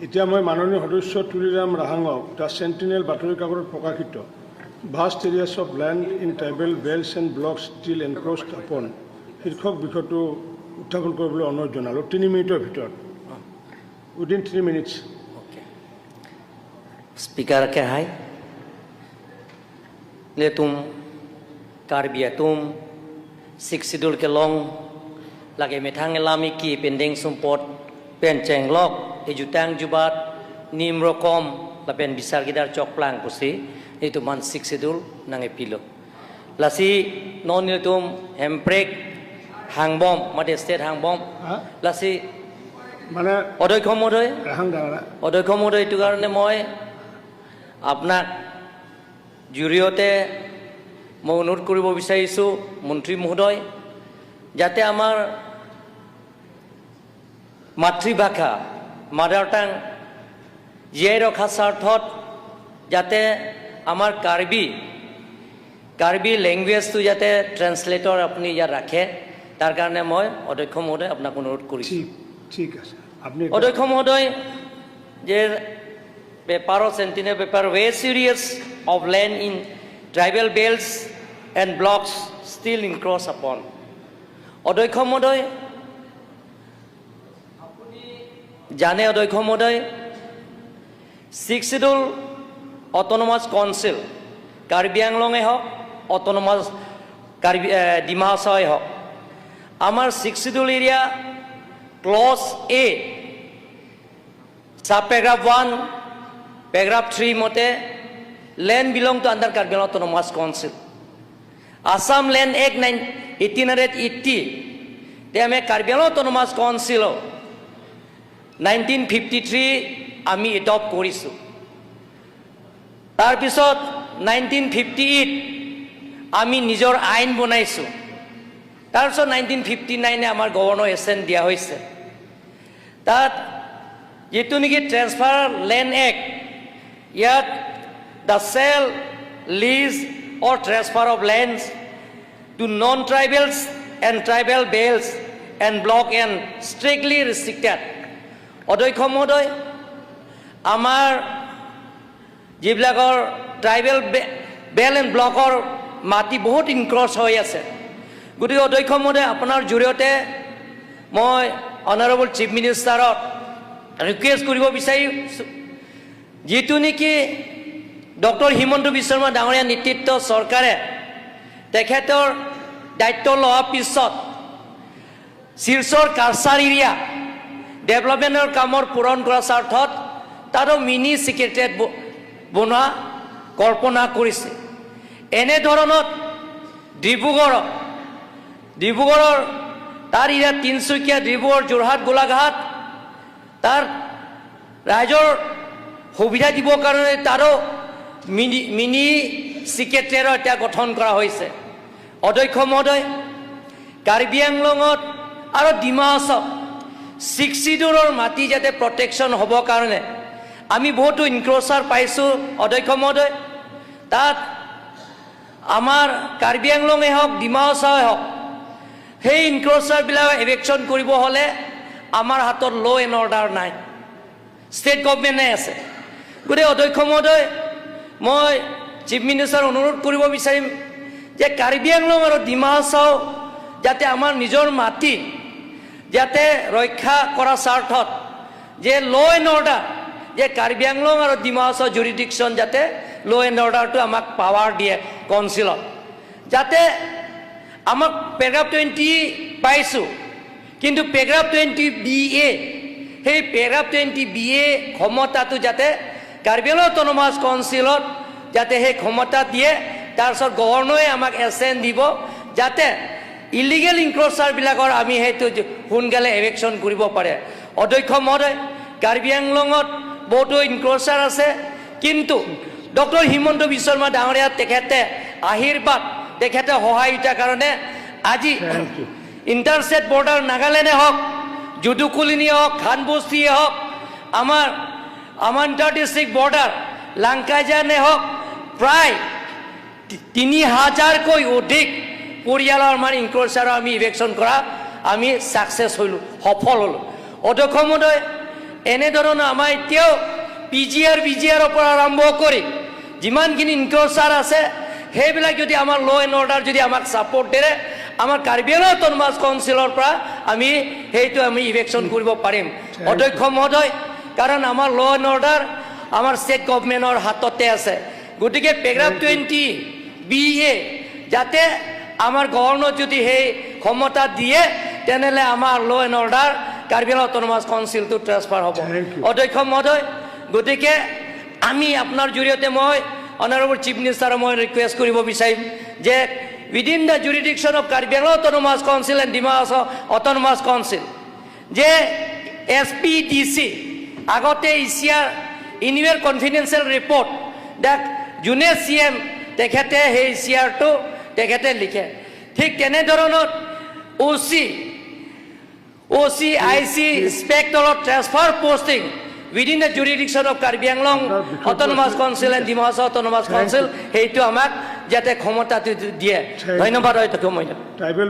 এতিয়া মই মাননীয় সদস্য তুলিৰাম ৰাহাঙক দ্য চেণ্টিনেল বাতৰি কাকতত প্ৰকাশিত vast areas of land in tribal belts and blocks still encroached upon শীৰ্ষক বিষয়টো উত্থাপন কৰিবলৈ অনুৰোধ জনালোঁ 3 মিনিটৰ ভিতৰত উইদিন 3 মিনিটছ स्पीकर के हाय ले तुम कार्बिया तुम 6 शेड्यूल के लॉन्ग लगे मेथांग लामी की पेंडिंग सुम्पोट पेन चेंगलॉक एजुतांग जुबात नीम रकम लपेन बिसार गिदार चौकप्लांग पुसी itu man 6 शेड्यूल नंगे पिलो लासी नॉन तुम हेम्प्रेक हांगबम मते स्टेट हांगबम लासी মানে অধ্যক্ষ মহোদয় ৰাহাং ডাঙৰা অধ্যক্ষ মহোদয় এইটো কাৰণে মই আপোনাক জৰিয়তে মই অনুৰোধ কৰিব বিচাৰিছোঁ মন্ত্ৰী মহোদয় যাতে আমাৰ মাতৃভাষা মাদাৰ টাং জীয়াই ৰখাৰ স্বাৰ্থত যাতে আমাৰ কাৰ্বি লেংগুৱেজটো যাতে ট্ৰেন্সলেটৰ আপুনি ইয়াত ৰাখে তাৰ কাৰণে মই অধ্যক্ষ মহোদয় আপোনাক অনুৰোধ কৰিছোঁ ঠিক আছে আপনি অধ্যক্ষ মহোদয় যে পেপাৰৰ Sentinel paper we serious of land in tribal belts and blocks still encroach upon অধ্যক্ষ মহোদয় আপুনি জানে অধ্যক্ষ মহোদয় 6 শিডিউল অট'নমাছ কাউন্সিল কাৰ্বি আংলঙে হওক অট'নমাছ ডিমা হাছাওৱে হওক আমাৰ 6 schedule area clause A subparagraph 1 paragraph 3 mote land belong to under Karbi Anglong Autonomous Council Assam Land Act 1880 they ame Karbi Anglong Autonomous Council 1953 ami adopt korisu tar pisot 1958 ami nijor ain bonaisu tar pisot 1959 e amar governor assent dia hoise that যেটো নেকি transfer land act ইয়াত the sale lease or transfer of lands to non tribals and tribal belts and block and strictly restricted অধ্যক্ষ মহোদয় আমাৰ যিবিলাকৰ tribal bell and ব্লকৰ মাটি বহুত ইনক্ৰ'চ হৈ আছে গতিকে অধ্যক্ষ মহোদয় আপোনাৰ জৰিয়তে মই অনাৰেবল চিফ মিনিষ্টাৰক ৰিকুৱেষ্ট কৰিব বিচাৰিছোঁ যিটো নেকি ডক্টৰ হিমন্ত বিশ্ব শৰ্মা ডাঙৰীয়া নেতৃত্ব চৰকাৰে তেখেতৰ দায়িত্ব লোৱাৰ পিছত শিলচৰ কালচাৰ এৰিয়া ডেভেলপমেণ্টৰ কামৰ পূৰণ কৰাৰ স্বাৰ্থত তাৰো মিনি ছেক্ৰেটেৰিয়েট বনোৱা কল্পনা কৰিছে এনেধৰণত ডিব্ৰুগড়ৰ তাৰ এৰিয়া তিনিচুকীয়া ডিব্ৰুগড় যোৰহাট গোলাঘাট তাৰ ৰাইজৰ সুবিধা দিবৰ কাৰণে তাৰো মিনি ছেক্ৰেটেৰিয়েট এতিয়া গঠন কৰা হৈছে অধ্যক্ষ মহোদয় কাৰ্বি আংলঙত আৰু ডিমা হাছাও 6 শিডিউলৰ মাটি যাতে প্ৰটেকশ্যন হ'বৰ কাৰণে আমি বহুতো ইনক্ৰ'চাৰ পাইছোঁ অধ্যক্ষ মহোদয় তাত আমাৰ কাৰ্বি আংলঙে হওক ডিমা হাছাওৱে হওক সেই ইনক্ৰ'চাৰবিলাক এভেকশ্যন কৰিব হ'লে আমাৰ হাতত ল' এণ্ড অৰ্ডাৰ নাই ষ্টেট গভৰ্ণমেণ্টে আছে গতিকে অধ্যক্ষ মহোদয় মই চিফ মিনিষ্টাৰ অনুৰোধ কৰিব বিচাৰিম যে কাৰ্বি আংলং আৰু ডিমা হাছাও যাতে আমাৰ নিজৰ মাটি যাতে ৰক্ষা কৰাৰ স্বাৰ্থত যে ল' এণ্ড অৰ্ডাৰ যে কাৰ্বি আংলং আৰু ডিমা হাছাও জুৰিডিকশ্যন যাতে ল' এণ্ড অৰ্ডাৰটো আমাক পাৱাৰ দিয়ে কাউন্সিলত যাতে আমাক পেৰাগ্ৰাফ 20 পাইছোঁ কিন্তু পেৰাগ্ৰাফ 20BA সেই পেৰাগ্ৰাফ 20BA ক্ষমতাটো যাতে কাৰ্বি আংলং অট'নমাছ কাউন্সিলত যাতে সেই ক্ষমতা দিয়ে তাৰপিছত গভৰ্ণৰে আমাক এছেণ্ট দিব যাতে ইলিগেল ইনক্ৰ'চাৰবিলাকৰ আমি সেইটো সোনকালে এভেকশ্যন কৰিব পাৰে অধ্যক্ষ মহোদয় কাৰ্বি আংলঙত বহুতো ইনক্ৰ'চাৰ আছে কিন্তু ডক্টৰ হিমন্ত বিশ্ব শৰ্মা ডাঙৰীয়া তেখেতে আশীৰ্বাদ তেখেতে সহায়তাৰ কাৰণে আজি ইণ্টাৰষ্টেট বৰ্ডাৰ নাগালেণ্ডে হওক জুডুকুলিনী হওক খানবস্তিয়ে হওক আমাৰ ইণ্টাৰ ডিষ্ট্ৰিক্ট বৰ্ডাৰ লাংকাজানে হওক প্ৰায় 3000কৈ অধিক পৰিয়ালৰ আমাৰ ইনক্ৰ'চাৰ আমি ইভেকশ্যন কৰা আমি ছাকচেছ হ'লোঁ সফল হ'লোঁ অধ্যক্ষ মহোদয় এনেধৰণৰ আমাৰ এতিয়াও PGR পৰা আৰম্ভ কৰি যিমানখিনি ইনক্ল'চাৰ আছে সেইবিলাক যদি আমাৰ ল' এণ্ড অৰ্ডাৰ যদি আমাক ছাপৰ্ট দিয়ে আমাৰ কাৰ্বি আংলং অট'নমাছ কাউন্সিলৰ পৰা আমি সেইটো আমি ইভেকশ্যন কৰিব পাৰিম অধ্যক্ষ মহোদয় কাৰণ আমাৰ ল' এণ্ড অৰ্ডাৰ আমাৰ ষ্টেট গভৰ্ণমেণ্টৰ হাততে আছে গতিকে পেৰাগ্ৰাফ 20BA যাতে আমাৰ গভৰ্ণৰ যদি সেই ক্ষমতা দিয়ে তেনেহ'লে আমাৰ law' and order Karbi Anglong autonomous কাউন্সিলটো ট্ৰেন্সফাৰ হ'ব অধ্যক্ষ মহোদয় গতিকে আমি আপোনাৰ জৰিয়তে মই অনাৰেবল চিফ মিনিষ্টাৰক মই ৰিকুৱেষ্ট কৰিব বিচাৰিম যে within the jurisdiction of Karbi Anglong autonomous council and Dima Hasao autonomous council যে SPDC আগতে ECR ইনিউৱেৰ কনফিডেন্সিয়েল ৰিপৰ্ট যোনে CM তেখেতে সেই ECRটো তেখেতে লিখে ঠিক তেনেধৰণৰ OC IC ইনস্পেক্টৰৰ transfer posting within the jurisdiction of Karbi Anglong Autonomous Council and Dima Hasao Autonomous Council, সেইটো আমাক যাতে ক্ষমতা দিয়ে ধন্যবাদ হয় তোকে মই ট্ৰাইবেল